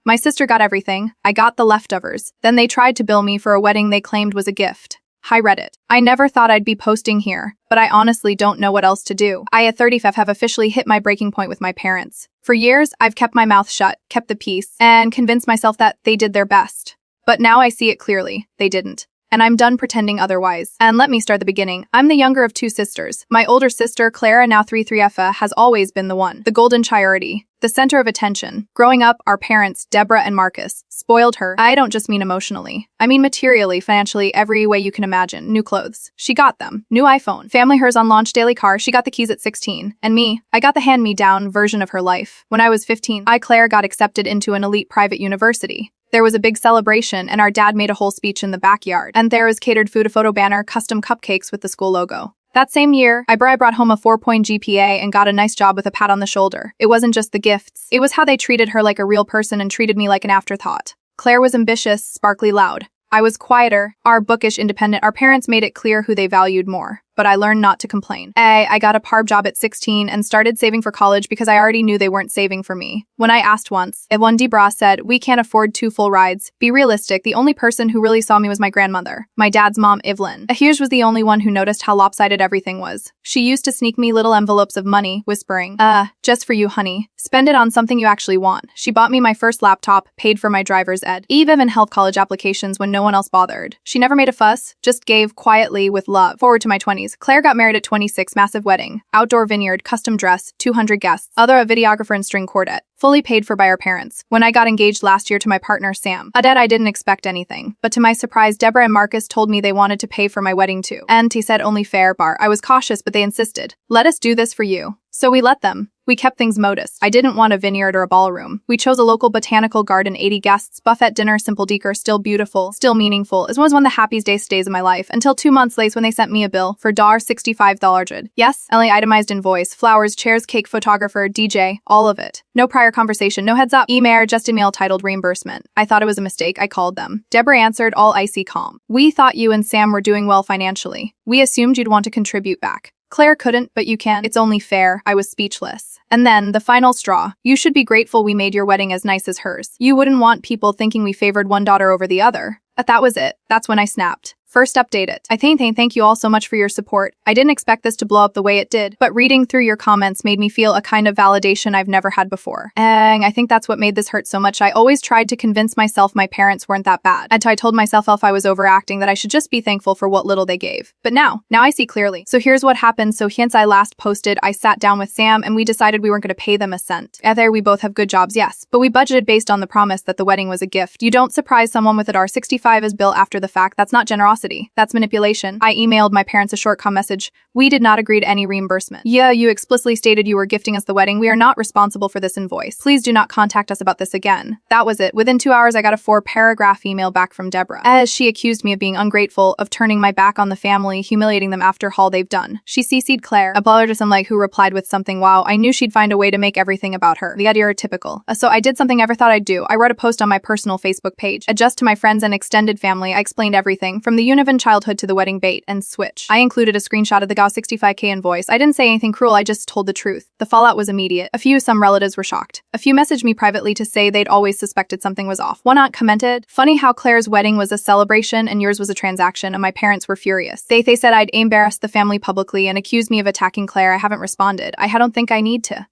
My sister got everything. I got the leftovers. Then they tried to bill me for a wedding they claimed was a gift. Hi Reddit. I never thought I'd be posting here, but I honestly don't know what else to do. I at 35 have officially hit my breaking point with my parents. For years, I've kept my mouth shut, kept the peace, and convinced myself that they did their best. But now I see it clearly. They didn't. And I'm done pretending otherwise. And let me start the beginning. I'm the younger of two sisters. My older sister, Clara, now 3F, has always been the one. The golden child, the center of attention. Growing up, our parents, Deborah and Marcus, spoiled her. I don't just mean emotionally. I mean materially, financially, every way you can imagine. New clothes. She got them. New iPhone. Family hers on launch daily car. She got the keys at 16. And me, I got the hand-me-down version of her life. When I was 15, Claire, got accepted into an elite private university. There was a big celebration, and our dad made a whole speech in the backyard. And there was catered food, a photo banner, custom cupcakes with the school logo. That same year, I brought home a 4-point GPA and got a nice job with a pat on the shoulder. It wasn't just the gifts. It was how they treated her like a real person and treated me like an afterthought. Claire was ambitious, sparkly, loud. I was quieter, bookish, independent. Our parents made it clear who they valued more. But I learned not to complain. I got a part job at 16 and started saving for college because I already knew they weren't saving for me. When I asked once, Yvonne Debra said, "We can't afford 2 full rides." Be realistic, the only person who really saw me was my grandmother. My dad's mom, Evelyn. Hughes was the only one who noticed how lopsided everything was. She used to sneak me little envelopes of money, whispering, just for you, honey. Spend it on something you actually want. She bought me my first laptop, paid for my driver's ed, even helped college applications when no one else bothered. She never made a fuss, just gave quietly with love. Forward to my 20s. Claire got married at 26, massive wedding, outdoor vineyard, custom dress, 200 guests, other a videographer and string quartet, fully paid for by our parents. When I got engaged last year to my partner, Sam, a dad I didn't expect anything. But to my surprise, Deborah and Marcus told me they wanted to pay for my wedding too. And he said only fair bar. I was cautious, but they insisted. Let us do this for you. So we let them. We kept things modest. I didn't want a vineyard or a ballroom. We chose a local botanical garden, 80 guests, buffet dinner, simple decor, still beautiful, still meaningful. It was one of the happiest days of my life, until 2 months later when they sent me a bill for $65. Yes, only itemized invoice, flowers, chairs, cake, photographer, DJ, all of it. No prior conversation, no heads up, email, just email titled reimbursement. I thought it was a mistake. I called them. Deborah answered, all icy calm. "We thought you and Sam were doing well financially. We assumed you'd want to contribute back." Claire couldn't, but you can. It's only fair. I was speechless. And then, the final straw. "You should be grateful we made your wedding as nice as hers. You wouldn't want people thinking we favored one daughter over the other." That was it. That's when I snapped. First update it. I thank you all so much for your support. I didn't expect this to blow up the way it did, but reading through your comments made me feel a kind of validation I've never had before. And I think that's what made this hurt so much. I always tried to convince myself my parents weren't that bad. And I told myself if I was overacting that I should just be thankful for what little they gave. But now I see clearly. So here's what happened. So since I last posted, I sat down with Sam and we decided we weren't going to pay them a cent. Either we both have good jobs, yes, but we budgeted based on the promise that the wedding was a gift. You don't surprise someone with a $65 as bill after the fact. That's not generosity. That's manipulation. I emailed my parents a short message. "We did not agree to any reimbursement. Yeah, you explicitly stated you were gifting us the wedding. We are not responsible for this invoice. Please do not contact us about this again." That was it. Within 2 hours, I got a 4-paragraph email back from Deborah, as she accused me of being ungrateful, of turning my back on the family, humiliating them after all they've done. She CC'd Claire, a blogger who replied with something, "Wow, I knew she'd find a way to make everything about her." The idea typical. So I did something I never thought I'd do. I wrote a post on my personal Facebook page. Just to my friends and extended family, I explained everything, from the Univan childhood to the wedding bait and switch. I included a screenshot of the $65K invoice. I didn't say anything cruel, I just told the truth. The fallout was immediate. Some relatives were shocked. A few messaged me privately to say they'd always suspected something was off. One aunt commented, "Funny how Claire's wedding was a celebration and yours was a transaction," and my parents were furious. They said I'd embarrassed the family publicly and accused me of attacking Claire. I haven't responded. I don't think I need to.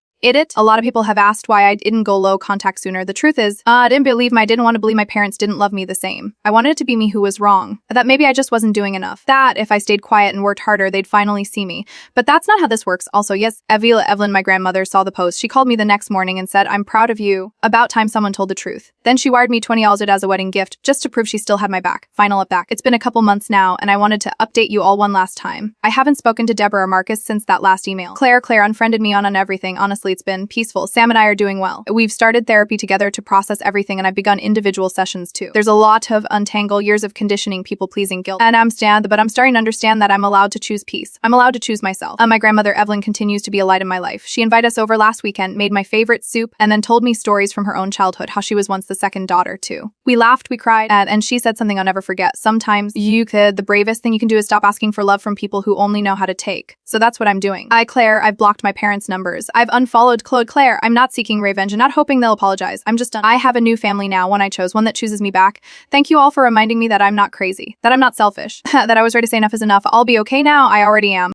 A lot of people have asked why I didn't go low contact sooner. The truth is, I didn't want to believe my parents didn't love me the same. I wanted it to be me who was wrong. That maybe I just wasn't doing enough. That if I stayed quiet and worked harder, they'd finally see me. But that's not how this works. Also, yes, Evelyn, my grandmother, saw the post. She called me the next morning and said, "I'm proud of you." About time someone told the truth. Then she wired me $20 as a wedding gift, just to prove she still had my back. Final up back. It's been a couple months now, and I wanted to update you all one last time. I haven't spoken to Deborah or Marcus since that last email. Claire unfriended me on everything. Honestly, it's been peaceful. Sam and I are doing well. We've started therapy together to process everything, and I've begun individual sessions too. There's a lot of untangle, years of conditioning, people-pleasing, guilt. And I'm starting to understand that I'm allowed to choose peace. I'm allowed to choose myself. My grandmother, Evelyn, continues to be a light in my life. She invited us over last weekend, made my favorite soup, and then told me stories from her own childhood, how she was once the second daughter too. We laughed, we cried, and she said something I'll never forget. Sometimes the bravest thing you can do is stop asking for love from people who only know how to take. So that's what I'm doing. Claire, I've blocked my parents' numbers. I've unfollowed followed Claire. I'm not seeking revenge and not hoping they'll apologize. I'm just done. I have a new family now, one I chose, one that chooses me back. Thank you all for reminding me that I'm not crazy, that I'm not selfish, that I was ready to say enough is enough. I'll be okay now. I already am.